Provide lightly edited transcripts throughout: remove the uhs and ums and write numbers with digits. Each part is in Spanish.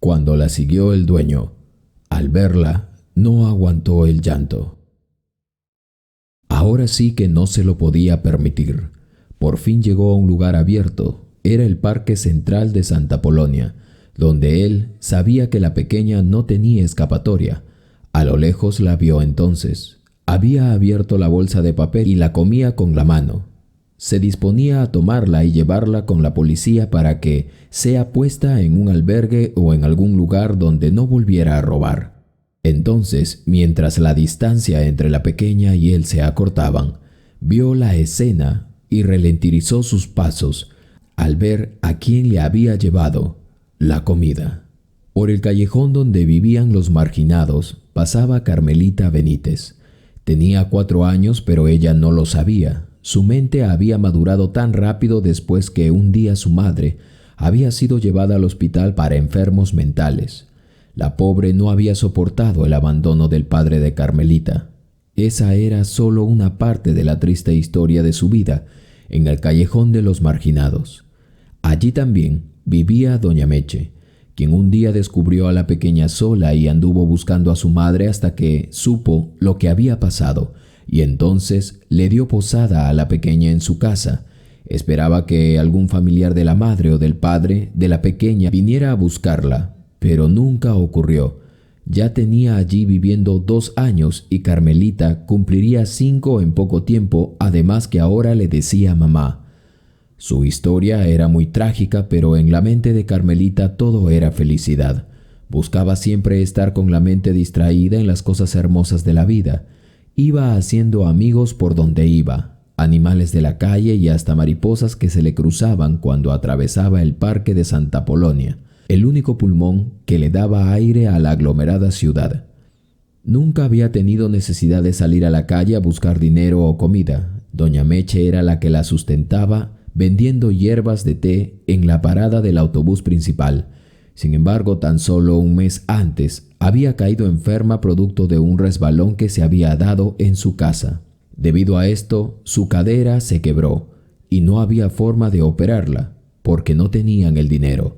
Cuando la siguió el dueño, al verla, no aguantó el llanto. Ahora sí que no se lo podía permitir. Por fin llegó a un lugar abierto. Era el Parque Central de Santa Polonia, donde él sabía que la pequeña no tenía escapatoria. A lo lejos la vio entonces. Había abierto la bolsa de papel y la comía con la mano. Se disponía a tomarla y llevarla con la policía para que sea puesta en un albergue o en algún lugar donde no volviera a robar. Entonces, mientras la distancia entre la pequeña y él se acortaban, vio la escena y ralentizó sus pasos al ver a quién le había llevado la comida. Por el callejón donde vivían los marginados pasaba Carmelita Benítez. Tenía 4 años, pero ella no lo sabía. Su mente había madurado tan rápido después que un día su madre había sido llevada al hospital para enfermos mentales. La pobre no había soportado el abandono del padre de Carmelita. Esa era solo una parte de la triste historia de su vida en el callejón de los marginados. Allí también vivía doña Meche, quien un día descubrió a la pequeña sola y anduvo buscando a su madre hasta que supo lo que había pasado, y entonces le dio posada a la pequeña en su casa. Esperaba que algún familiar de la madre o del padre de la pequeña viniera a buscarla, pero nunca ocurrió. Ya tenía allí viviendo 2 años y Carmelita cumpliría 5 en poco tiempo, además que ahora le decía mamá. Su historia era muy trágica, pero en la mente de Carmelita todo era felicidad. Buscaba siempre estar con la mente distraída en las cosas hermosas de la vida. Iba haciendo amigos por donde iba, animales de la calle y hasta mariposas que se le cruzaban cuando atravesaba el Parque de Santa Polonia, el único pulmón que le daba aire a la aglomerada ciudad. Nunca había tenido necesidad de salir a la calle a buscar dinero o comida. Doña Meche era la que la sustentaba vendiendo hierbas de té en la parada del autobús principal. Sin embargo, tan solo un mes antes había caído enferma producto de un resbalón que se había dado en su casa. Debido a esto, su cadera se quebró y no había forma de operarla porque no tenían el dinero.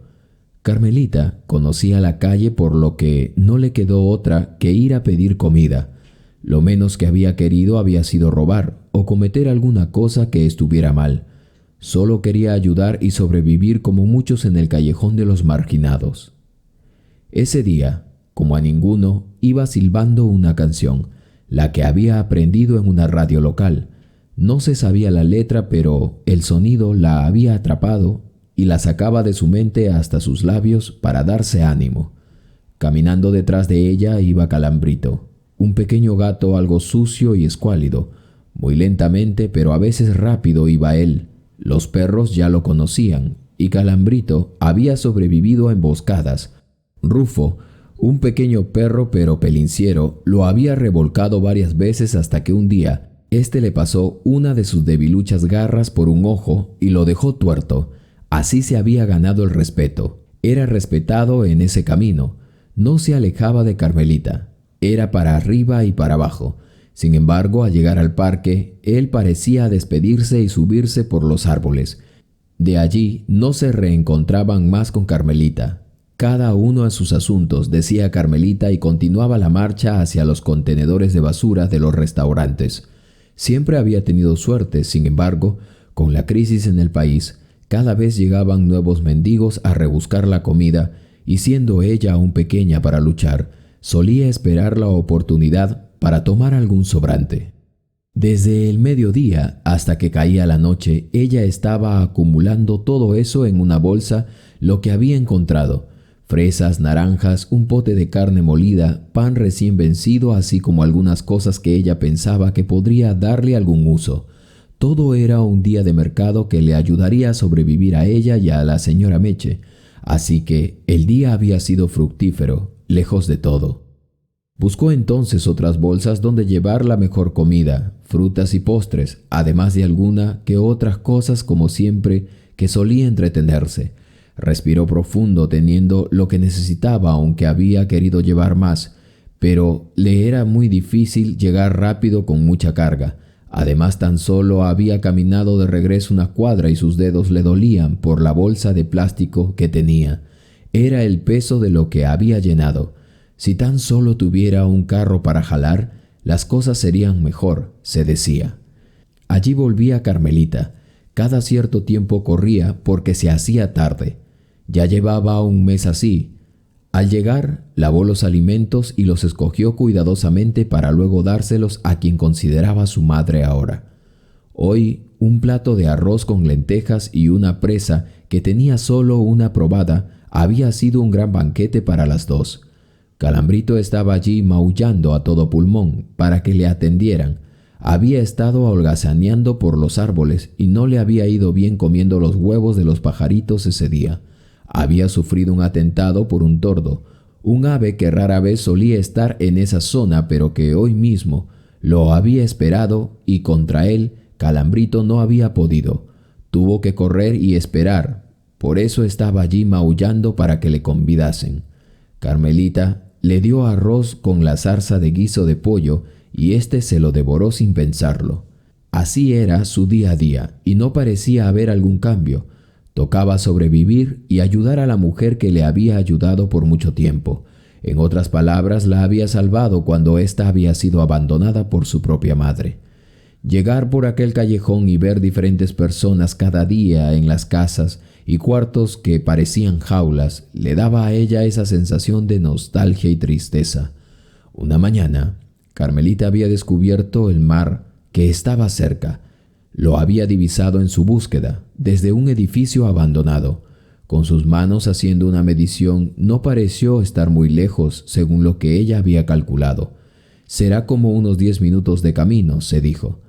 Carmelita conocía la calle, por lo que no le quedó otra que ir a pedir comida. Lo menos que había querido había sido robar o cometer alguna cosa que estuviera mal. Solo quería ayudar y sobrevivir como muchos en el callejón de los marginados. Ese día, como a ninguno, iba silbando una canción, la que había aprendido en una radio local. No se sabía la letra, pero el sonido la había atrapado y la sacaba de su mente hasta sus labios para darse ánimo. Caminando detrás de ella iba Calambrito, un pequeño gato algo sucio y escuálido. Muy lentamente, pero a veces rápido iba él. Los perros ya lo conocían y Calambrito había sobrevivido a emboscadas. Rufo, un pequeño perro pero pelinciero, lo había revolcado varias veces hasta que un día este le pasó una de sus debiluchas garras por un ojo y lo dejó tuerto. Así se había ganado el respeto. Era respetado en ese camino. No se alejaba de Carmelita. Era para arriba y para abajo. Sin embargo, al llegar al parque, él parecía despedirse y subirse por los árboles. De allí no se reencontraban más con Carmelita. Cada uno a sus asuntos, decía Carmelita, y continuaba la marcha hacia los contenedores de basura de los restaurantes. Siempre había tenido suerte, sin embargo, con la crisis en el país, cada vez llegaban nuevos mendigos a rebuscar la comida, y siendo ella aún pequeña para luchar, solía esperar la oportunidad para tomar algún sobrante. Desde el mediodía hasta que caía la noche, ella estaba acumulando todo eso en una bolsa, lo que había encontrado: fresas, naranjas, un pote de carne molida, pan recién vencido, así como algunas cosas que ella pensaba que podría darle algún uso. Todo era un día de mercado que le ayudaría a sobrevivir a ella y a la señora Meche, así que el día había sido fructífero, lejos de todo. Buscó entonces otras bolsas donde llevar la mejor comida, frutas y postres, además de alguna que otras cosas, como siempre que solía entretenerse. Respiró profundo, teniendo lo que necesitaba, aunque había querido llevar más, pero le era muy difícil llegar rápido con mucha carga. Además, tan solo había caminado de regreso una cuadra y sus dedos le dolían por la bolsa de plástico que tenía. Era el peso de lo que había llenado. Si tan solo tuviera un carro para jalar, las cosas serían mejor, se decía. Allí volvía Carmelita. Cada cierto tiempo corría porque se hacía tarde. Ya llevaba un mes así. Al llegar, lavó los alimentos y los escogió cuidadosamente para luego dárselos a quien consideraba su madre ahora. Hoy, un plato de arroz con lentejas y una presa que tenía solo una probada había sido un gran banquete para las dos. Calambrito estaba allí maullando a todo pulmón para que le atendieran. Había estado holgazaneando por los árboles y no le había ido bien comiendo los huevos de los pajaritos ese día. Había sufrido un atentado por un tordo, un ave que rara vez solía estar en esa zona, pero que hoy mismo lo había esperado y contra él Calambrito no había podido. Tuvo que correr y esperar. Por eso estaba allí maullando para que le convidasen. Carmelita le dio arroz con la zarza de guiso de pollo y éste se lo devoró sin pensarlo. Así era su día a día y no parecía haber algún cambio. Tocaba sobrevivir y ayudar a la mujer que le había ayudado por mucho tiempo. En otras palabras, la había salvado cuando ésta había sido abandonada por su propia madre. Llegar por aquel callejón y ver diferentes personas cada día en las casas y cuartos que parecían jaulas le daba a ella esa sensación de nostalgia y tristeza. Una mañana, Carmelita había descubierto el mar que estaba cerca. Lo había divisado en su búsqueda, desde un edificio abandonado. Con sus manos haciendo una medición, no pareció estar muy lejos según lo que ella había calculado. Será como unos 10 minutos de camino, se dijo.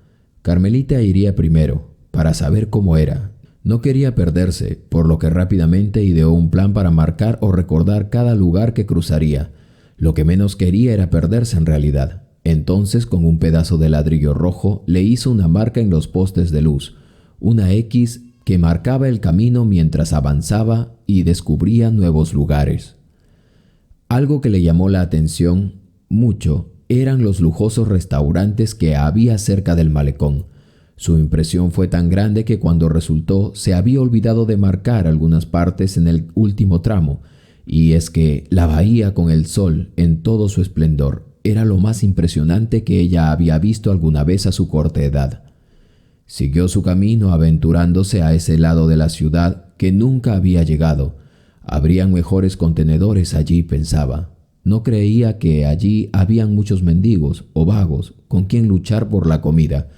Carmelita iría primero, para saber cómo era. No quería perderse, por lo que rápidamente ideó un plan para marcar o recordar cada lugar que cruzaría. Lo que menos quería era perderse en realidad. Entonces, con un pedazo de ladrillo rojo, le hizo una marca en los postes de luz, una X que marcaba el camino mientras avanzaba y descubría nuevos lugares. Algo que le llamó la atención mucho eran los lujosos restaurantes que había cerca del malecón. Su impresión fue tan grande que cuando resultó se había olvidado de marcar algunas partes en el último tramo, y es que la bahía con el sol en todo su esplendor era lo más impresionante que ella había visto alguna vez a su corta edad. Siguió su camino aventurándose a ese lado de la ciudad que nunca había llegado. Habrían mejores contenedores allí, pensaba. No creía que allí habían muchos mendigos o vagos con quien luchar por la comida.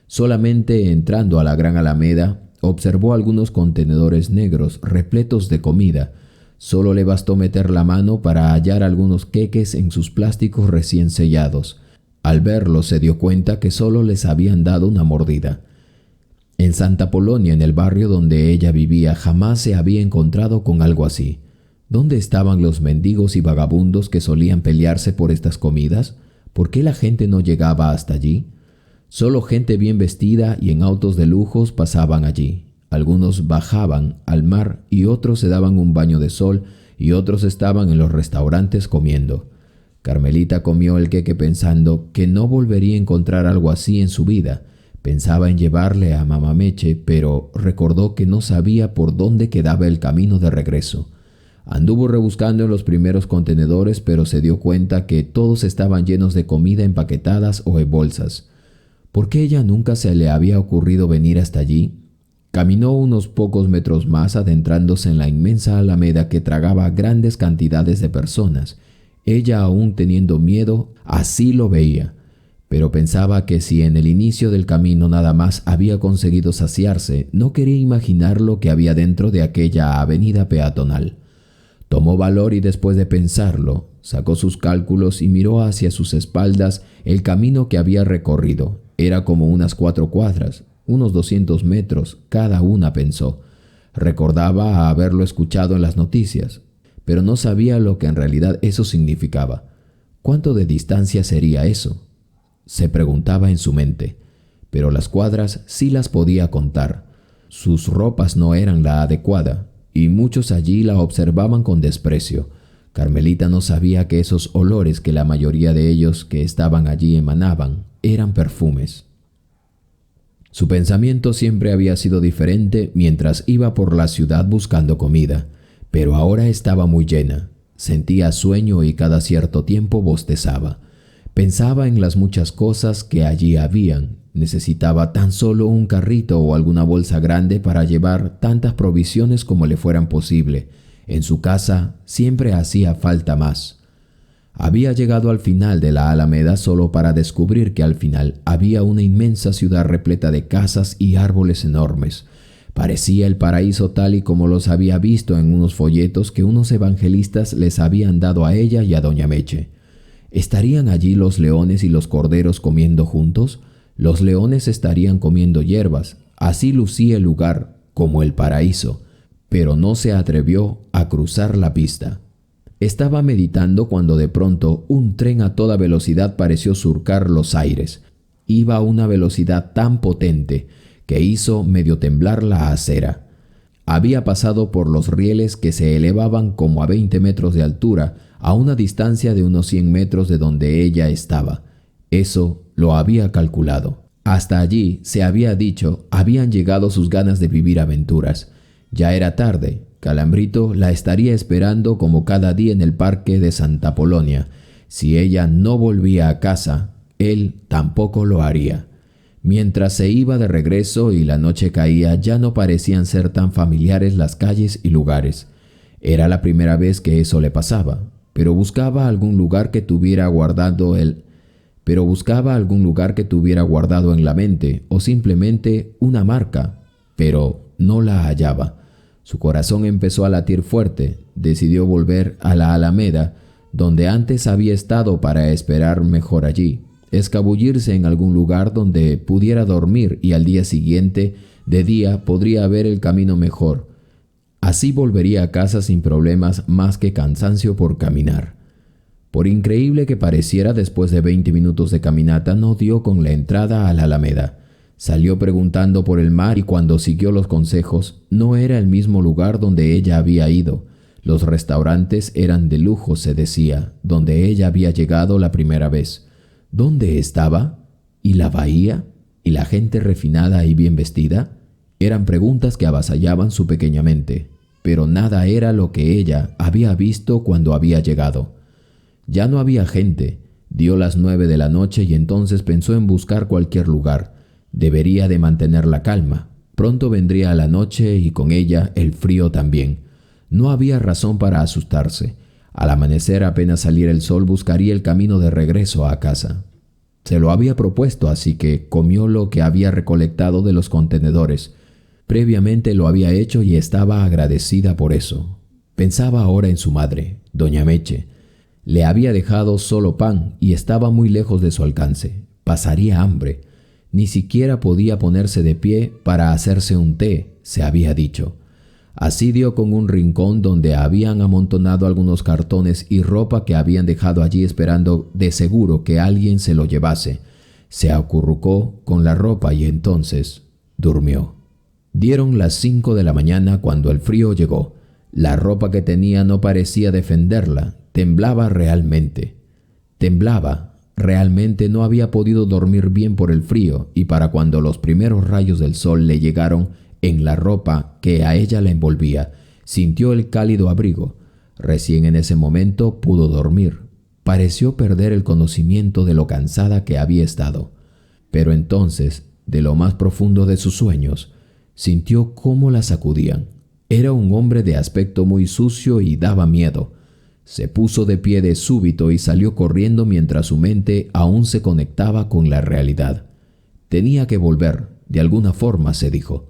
Solamente entrando a la gran alameda, observó algunos contenedores negros repletos de comida. Solo le bastó meter la mano para hallar algunos queques en sus plásticos recién sellados. Al verlos se dio cuenta que solo les habían dado una mordida. En Santa Polonia, en el barrio donde ella vivía, jamás se había encontrado con algo así. ¿Dónde estaban los mendigos y vagabundos que solían pelearse por estas comidas? ¿Por qué la gente no llegaba hasta allí? Solo gente bien vestida y en autos de lujos pasaban allí. Algunos bajaban al mar y otros se daban un baño de sol y otros estaban en los restaurantes comiendo. Carmelita comió el queque pensando que no volvería a encontrar algo así en su vida. Pensaba en llevarle a Mamá Meche, pero recordó que no sabía por dónde quedaba el camino de regreso. Anduvo rebuscando en los primeros contenedores, pero se dio cuenta que todos estaban llenos de comida empaquetadas o en bolsas. ¿Por qué ella nunca se le había ocurrido venir hasta allí? Caminó unos pocos metros más adentrándose en la inmensa alameda que tragaba grandes cantidades de personas. Ella, aún teniendo miedo, así lo veía. Pero pensaba que si en el inicio del camino nada más había conseguido saciarse, no quería imaginar lo que había dentro de aquella avenida peatonal. Tomó valor y después de pensarlo, sacó sus cálculos y miró hacia sus espaldas el camino que había recorrido. Era como unas 4 cuadras, unos 200 metros cada una, pensó. Recordaba haberlo escuchado en las noticias, pero no sabía lo que en realidad eso significaba. ¿Cuánto de distancia sería eso?, se preguntaba en su mente. Pero las cuadras sí las podía contar. Sus ropas no eran la adecuada, y muchos allí la observaban con desprecio. Carmelita no sabía que esos olores que la mayoría de ellos que estaban allí emanaban eran perfumes. Su pensamiento siempre había sido diferente mientras iba por la ciudad buscando comida. pero ahora estaba muy llena. Sentía sueño y cada cierto tiempo bostezaba. Pensaba en las muchas cosas que allí habían. Necesitaba tan solo un carrito o alguna bolsa grande para llevar tantas provisiones como le fueran posible. En su casa siempre hacía falta más. Había llegado al final de la Alameda solo para descubrir que al final había una inmensa ciudad repleta de casas y árboles enormes. Parecía el paraíso tal y como los había visto en unos folletos que unos evangelistas les habían dado a ella y a doña Meche. ¿Estarían allí los leones y los corderos comiendo juntos? Los leones estarían comiendo hierbas. Así lucía el lugar, como el paraíso. Pero no se atrevió a cruzar la pista. Estaba meditando cuando de pronto un tren a toda velocidad pareció surcar los aires. Iba a una velocidad tan potente que hizo medio temblar la acera. Había pasado por los rieles que se elevaban como a 20 metros de altura, a una distancia de unos 100 metros de donde ella estaba. Eso lo había calculado. Hasta allí, se había dicho, habían llegado sus ganas de vivir aventuras. Ya era tarde. Calambrito la estaría esperando como cada día en el parque de Santa Polonia. Si ella no volvía a casa, él tampoco lo haría. Mientras se iba de regreso y la noche caía, ya no parecían ser tan familiares las calles y lugares. Era la primera vez que eso le pasaba, pero buscaba algún lugar que tuviera guardado en la mente o simplemente una marca, pero no la hallaba. Su corazón empezó a latir fuerte. Decidió volver a la Alameda, donde antes había estado, para esperar mejor allí, escabullirse en algún lugar donde pudiera dormir y al día siguiente de día podría ver el camino mejor. Así volvería a casa sin problemas más que cansancio por caminar. Por increíble que pareciera, después de 20 minutos de caminata no dio con la entrada a la Alameda. Salió preguntando por el mar y cuando siguió los consejos, no era el mismo lugar donde ella había ido. Los restaurantes eran de lujo, se decía, donde ella había llegado la primera vez. ¿Dónde estaba? ¿Y la bahía? ¿Y la gente refinada y bien vestida? Eran preguntas que avasallaban su pequeña mente, pero nada era lo que ella había visto cuando había llegado. Ya no había gente. Dio las 9 de la noche y entonces pensó en buscar cualquier lugar. Debería de mantener la calma. Pronto vendría la noche y con ella el frío también. No había razón para asustarse. Al amanecer, apenas saliera el sol, buscaría el camino de regreso a casa. Se lo había propuesto, así que comió lo que había recolectado de los contenedores. Previamente lo había hecho y estaba agradecida por eso. Pensaba ahora en su madre, doña Meche. Le había dejado solo pan y estaba muy lejos de su alcance. Pasaría hambre. Ni siquiera podía ponerse de pie para hacerse un té, se había dicho. Así dio con un rincón donde habían amontonado algunos cartones y ropa que habían dejado allí esperando de seguro que alguien se lo llevase. Se acurrucó con la ropa y entonces durmió. Dieron las 5 de la mañana cuando el frío llegó. La ropa que tenía no parecía defenderla. Temblaba realmente. Realmente no había podido dormir bien por el frío y para cuando los primeros rayos del sol le llegaron en la ropa que a ella la envolvía, sintió el cálido abrigo. Recién en ese momento pudo dormir. Pareció perder el conocimiento de lo cansada que había estado. Pero entonces, de lo más profundo de sus sueños, sintió cómo la sacudían. Era un hombre de aspecto muy sucio y daba miedo. Se puso de pie de súbito y salió corriendo mientras su mente aún se conectaba con la realidad. Tenía que volver, de alguna forma, se dijo.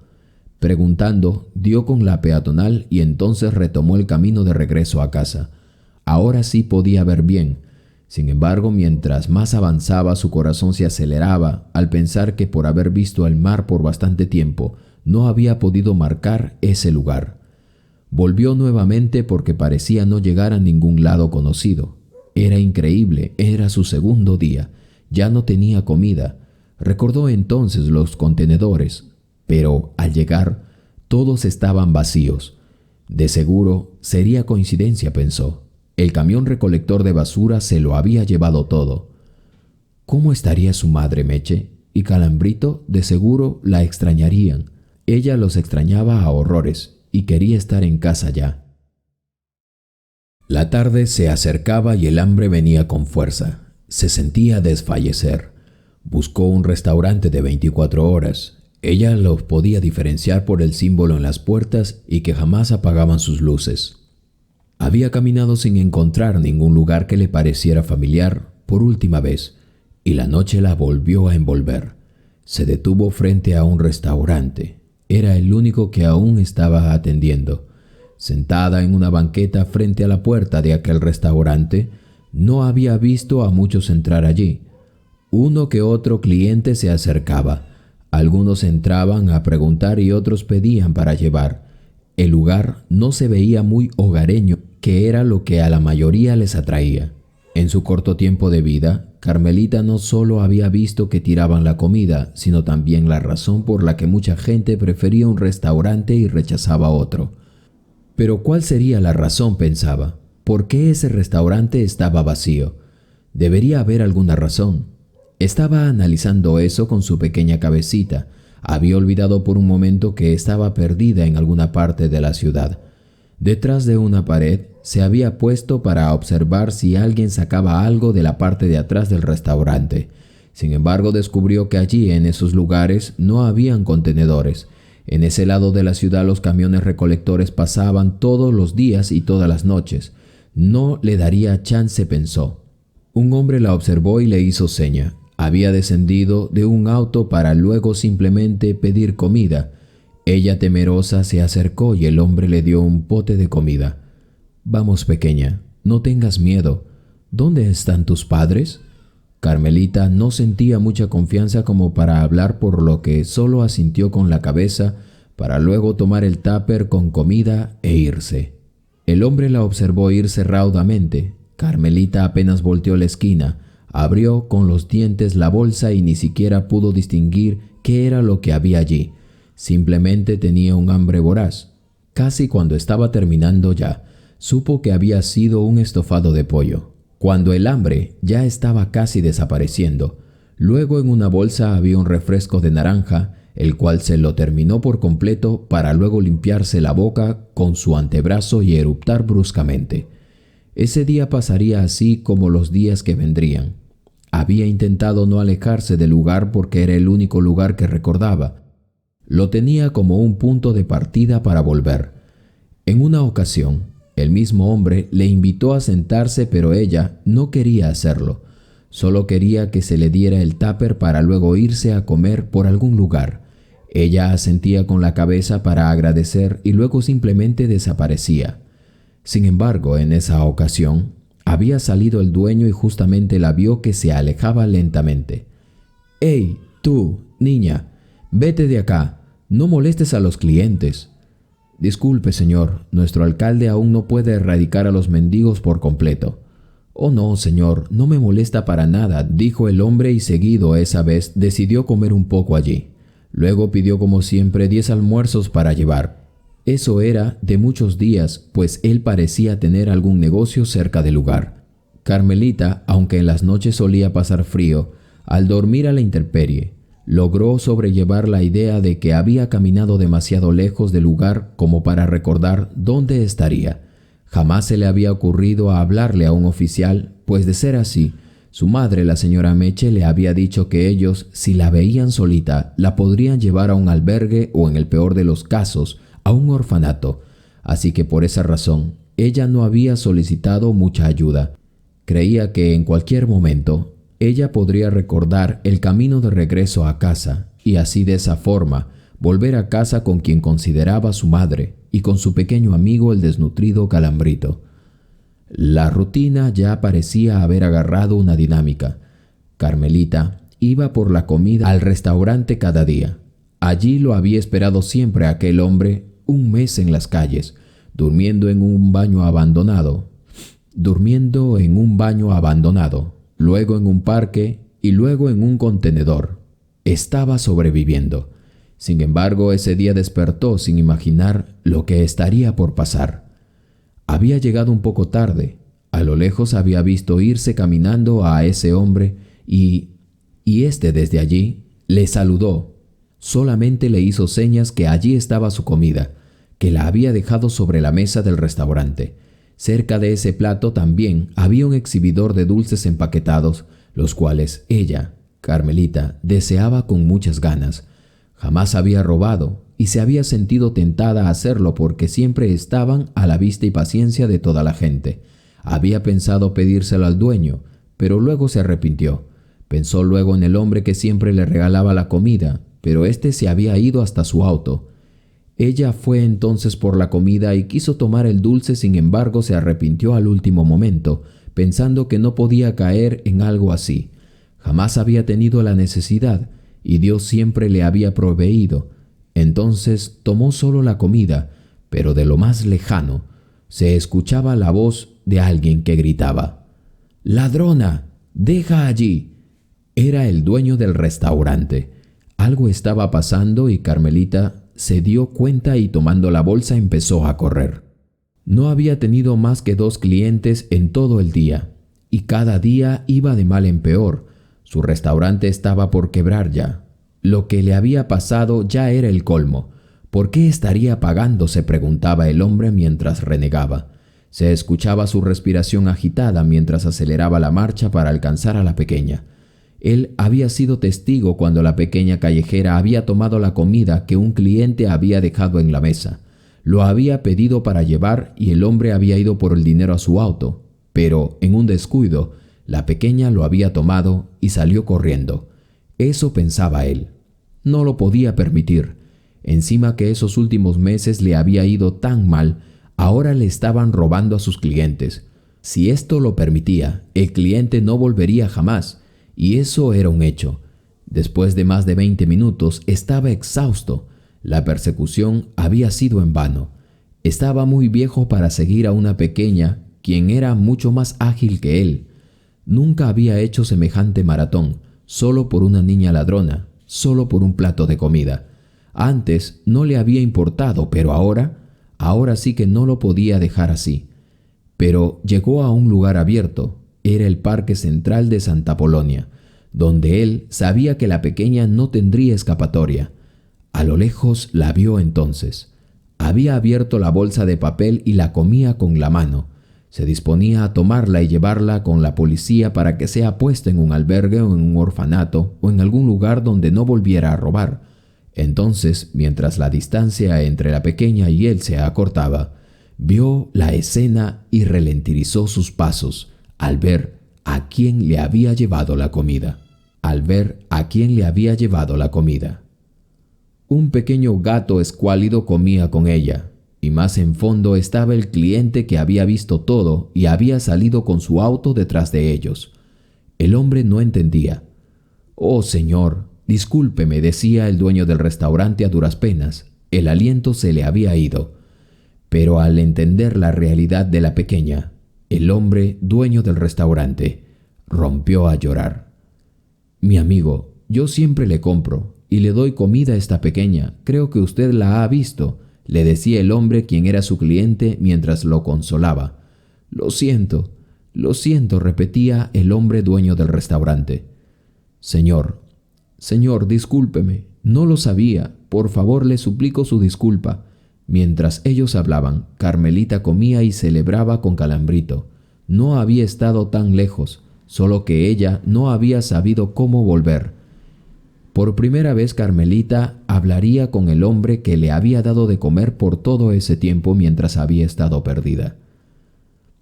Preguntando, dio con la peatonal y entonces retomó el camino de regreso a casa. Ahora sí podía ver bien. Sin embargo, mientras más avanzaba, su corazón se aceleraba al pensar que por haber visto el mar por bastante tiempo, no había podido marcar ese lugar. Volvió nuevamente porque parecía no llegar a ningún lado conocido. Era increíble, era su segundo día. Ya no tenía comida. Recordó entonces los contenedores, pero al llegar todos estaban vacíos. De seguro sería coincidencia, pensó. El camión recolector de basura se lo había llevado todo. ¿Cómo estaría su madre, Meche? Y Calambrito de seguro la extrañarían. Ella los extrañaba a horrores y quería estar en casa ya. La tarde se acercaba y el hambre venía con fuerza. Se sentía desfallecer. Buscó un restaurante de 24 horas. Ella los podía diferenciar por el símbolo en las puertas y que jamás apagaban sus luces. Había caminado sin encontrar ningún lugar que le pareciera familiar por última vez, y la noche la volvió a envolver. Se detuvo frente a un restaurante. Era el único que aún estaba atendiendo. Sentada en una banqueta frente a la puerta de aquel restaurante, no había visto a muchos entrar allí. Uno que otro cliente se acercaba. Algunos entraban a preguntar y otros pedían para llevar. El lugar no se veía muy hogareño, que era lo que a la mayoría les atraía. En su corto tiempo de vida, Carmelita no solo había visto que tiraban la comida, sino también la razón por la que mucha gente prefería un restaurante y rechazaba otro. Pero ¿cuál sería la razón?, pensaba. ¿Por qué ese restaurante estaba vacío? Debería haber alguna razón. Estaba analizando eso con su pequeña cabecita. Había olvidado por un momento que estaba perdida en alguna parte de la ciudad. Detrás de una pared se había puesto para observar si alguien sacaba algo de la parte de atrás del restaurante. Sin embargo, descubrió que allí, en esos lugares, no habían contenedores. En ese lado de la ciudad los camiones recolectores pasaban todos los días y todas las noches. No le daría chance, pensó. Un hombre la observó y le hizo seña. Había descendido de un auto para luego simplemente pedir comida. Ella, temerosa, se acercó y el hombre le dio un pote de comida. «Vamos, pequeña, no tengas miedo. ¿Dónde están tus padres?» Carmelita no sentía mucha confianza como para hablar, por lo que solo asintió con la cabeza para luego tomar el tupper con comida e irse. El hombre la observó irse raudamente. Carmelita apenas volteó la esquina, abrió con los dientes la bolsa y ni siquiera pudo distinguir qué era lo que había allí. Simplemente tenía un hambre voraz. Casi cuando estaba terminando ya, supo que había sido un estofado de pollo. Cuando el hambre ya estaba casi desapareciendo, luego en una bolsa había un refresco de naranja, el cual se lo terminó por completo para luego limpiarse la boca con su antebrazo y eruptar bruscamente. Ese día pasaría así como los días que vendrían. Había intentado no alejarse del lugar porque era el único lugar que recordaba. Lo tenía como un punto de partida para volver. En una ocasión, el mismo hombre le invitó a sentarse, pero ella no quería hacerlo. Solo quería que se le diera el tupper para luego irse a comer por algún lugar. Ella asentía con la cabeza para agradecer y luego simplemente desaparecía. Sin embargo, en esa ocasión, había salido el dueño y justamente la vio que se alejaba lentamente. «¡Hey, tú, niña! Vete de acá. No molestes a los clientes». «Disculpe, señor, nuestro alcalde aún no puede erradicar a los mendigos por completo». «Oh no, señor, no me molesta para nada», dijo el hombre y seguido esa vez decidió comer un poco allí. Luego pidió como siempre 10 almuerzos para llevar. Eso era de muchos días, pues él parecía tener algún negocio cerca del lugar. Carmelita, aunque en las noches solía pasar frío, al dormir a la intemperie, logró sobrellevar la idea de que había caminado demasiado lejos del lugar como para recordar dónde estaría. Jamás se le había ocurrido a hablarle a un oficial, pues de ser así, su madre, la señora Meche, le había dicho que ellos, si la veían solita, la podrían llevar a un albergue o, en el peor de los casos, a un orfanato. Así que por esa razón, ella no había solicitado mucha ayuda. Creía que en cualquier momento ella podría recordar el camino de regreso a casa y así de esa forma volver a casa con quien consideraba su madre y con su pequeño amigo el desnutrido Calambrito. La rutina ya parecía haber agarrado una dinámica. Carmelita iba por la comida al restaurante cada día. Allí lo había esperado siempre aquel hombre, un mes en las calles, durmiendo en un baño abandonado, luego en un parque y luego en un contenedor. Estaba sobreviviendo. Sin embargo, ese día despertó sin imaginar lo que estaría por pasar. Había llegado un poco tarde. A lo lejos había visto irse caminando a ese hombre y este desde allí le saludó. Solamente le hizo señas que allí estaba su comida, que la había dejado sobre la mesa del restaurante. Cerca de ese plato también había un exhibidor de dulces empaquetados, los cuales ella, Carmelita, deseaba con muchas ganas. Jamás había robado y se había sentido tentada a hacerlo porque siempre estaban a la vista y paciencia de toda la gente. Había pensado pedírselo al dueño, pero luego se arrepintió. Pensó luego en el hombre que siempre le regalaba la comida, pero éste se había ido hasta su auto. Ella fue entonces por la comida y quiso tomar el dulce, sin embargo se arrepintió al último momento, pensando que no podía caer en algo así. Jamás había tenido la necesidad y Dios siempre le había proveído. Entonces tomó solo la comida, pero de lo más lejano se escuchaba la voz de alguien que gritaba: «¡Ladrona! ¡Deja allí!». Era el dueño del restaurante. Algo estaba pasando y Carmelita se dio cuenta y tomando la bolsa empezó a correr. No había tenido más que 2 clientes en todo el día y cada día iba de mal en peor. Su restaurante estaba por quebrar ya. Lo que le había pasado ya era el colmo. ¿Por qué estaría pagando?, se preguntaba el hombre mientras renegaba. Se escuchaba su respiración agitada mientras aceleraba la marcha para alcanzar a la pequeña. Él había sido testigo cuando la pequeña callejera había tomado la comida que un cliente había dejado en la mesa. Lo había pedido para llevar y el hombre había ido por el dinero a su auto, pero en un descuido, la pequeña lo había tomado y salió corriendo. Eso pensaba él. No lo podía permitir. Encima que esos últimos meses le había ido tan mal, ahora le estaban robando a sus clientes. Si esto lo permitía, el cliente no volvería jamás. Y eso era un hecho. Después de más de 20 minutos estaba exhausto. La persecución había sido en vano. Estaba muy viejo para seguir a una pequeña, quien era mucho más ágil que él. Nunca había hecho semejante maratón, solo por una niña ladrona, solo por un plato de comida. Antes no le había importado, pero ahora sí que no lo podía dejar así. Pero llegó a un lugar abierto. Era el Parque Central de Santa Polonia, donde él sabía que la pequeña no tendría escapatoria. A lo lejos la vio entonces. Había abierto la bolsa de papel y la comía con la mano. Se disponía a tomarla y llevarla con la policía para que sea puesta en un albergue o en un orfanato o en algún lugar donde no volviera a robar. Entonces, mientras la distancia entre la pequeña y él se acortaba, vio la escena y ralentizó sus pasos al ver a quién le había llevado la comida. Un pequeño gato escuálido comía con ella, y más en fondo estaba el cliente que había visto todo y había salido con su auto detrás de ellos. El hombre no entendía. «Oh, señor, discúlpeme», decía el dueño del restaurante a duras penas. El aliento se le había ido. Pero al entender la realidad de la pequeña, el hombre, dueño del restaurante, rompió a llorar. «Mi amigo, yo siempre le compro y le doy comida a esta pequeña. Creo que usted la ha visto», le decía el hombre quien era su cliente mientras lo consolaba. Lo siento», repetía el hombre dueño del restaurante. Señor, discúlpeme, no lo sabía. Por favor, le suplico su disculpa». Mientras ellos hablaban, Carmelita comía y celebraba con Calambrito. No había estado tan lejos, solo que ella no había sabido cómo volver. Por primera vez Carmelita hablaría con el hombre que le había dado de comer por todo ese tiempo mientras había estado perdida.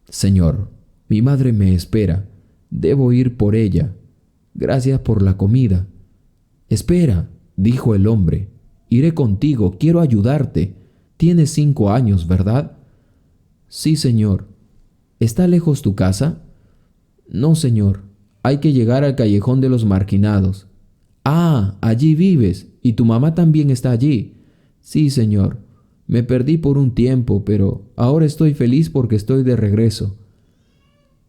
«Señor, mi madre me espera. Debo ir por ella. Gracias por la comida». «Espera», dijo el hombre. «Iré contigo, quiero ayudarte. Tienes 5 años, ¿verdad?» «Sí, señor». «¿Está lejos tu casa?» «No, señor. Hay que llegar al callejón de los marginados». «Ah, allí vives. ¿Y tu mamá también está allí?» «Sí, señor. Me perdí por un tiempo, pero ahora estoy feliz porque estoy de regreso».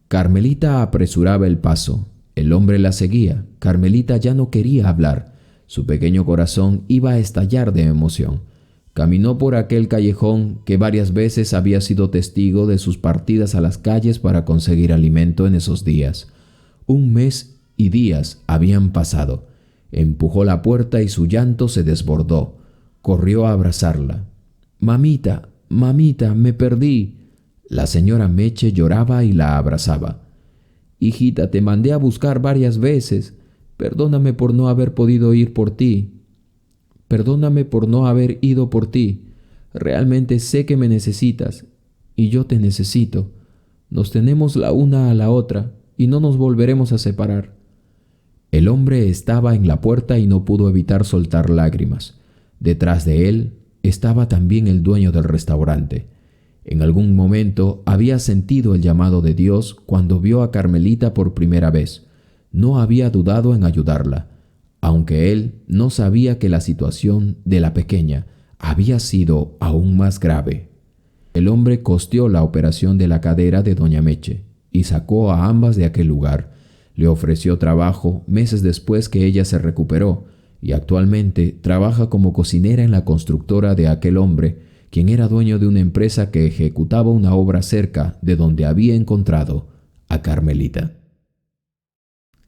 Carmelita apresuraba el paso. El hombre la seguía. Carmelita ya no quería hablar. Su pequeño corazón iba a estallar de emoción. Caminó por aquel callejón que varias veces había sido testigo de sus partidas a las calles para conseguir alimento en esos días. 1 mes y días habían pasado. Empujó la puerta y su llanto se desbordó. Corrió a abrazarla. «Mamita, mamita, me perdí». La señora Meche lloraba y la abrazaba. «Hijita, te mandé a buscar varias veces. Perdóname por no haber podido ir por ti. Perdóname por no haber ido por ti. Realmente sé que me necesitas y yo te necesito. Nos tenemos la una a la otra y no nos volveremos a separar». El hombre estaba en la puerta y no pudo evitar soltar lágrimas. Detrás de él estaba también el dueño del restaurante. En algún momento había sentido el llamado de Dios cuando vio a Carmelita por primera vez. No había dudado en ayudarla, aunque él no sabía que la situación de la pequeña había sido aún más grave. El hombre costeó la operación de la cadera de doña Meche y sacó a ambas de aquel lugar. Le ofreció trabajo meses después que ella se recuperó y actualmente trabaja como cocinera en la constructora de aquel hombre, quien era dueño de una empresa que ejecutaba una obra cerca de donde había encontrado a Carmelita.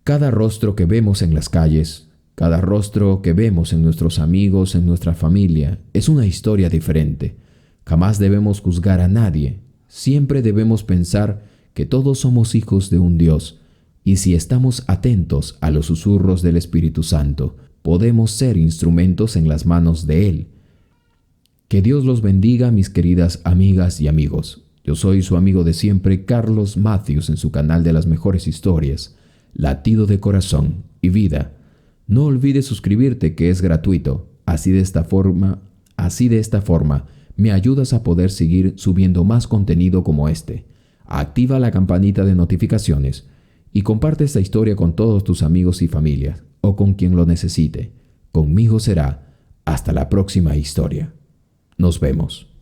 Cada rostro que vemos en las calles, cada rostro que vemos en nuestros amigos, en nuestra familia, es una historia diferente. Jamás debemos juzgar a nadie. Siempre debemos pensar que todos somos hijos de un Dios, y si estamos atentos a los susurros del Espíritu Santo, podemos ser instrumentos en las manos de Él. Que Dios los bendiga, mis queridas amigas y amigos. Yo soy su amigo de siempre, Carlos Matthews, en su canal de las mejores historias, Latido de Corazón y Vida. No olvides suscribirte, que es gratuito. Así de esta forma, me ayudas a poder seguir subiendo más contenido como este. Activa la campanita de notificaciones y comparte esta historia con todos tus amigos y familia, o con quien lo necesite. Conmigo será hasta la próxima historia. Nos vemos.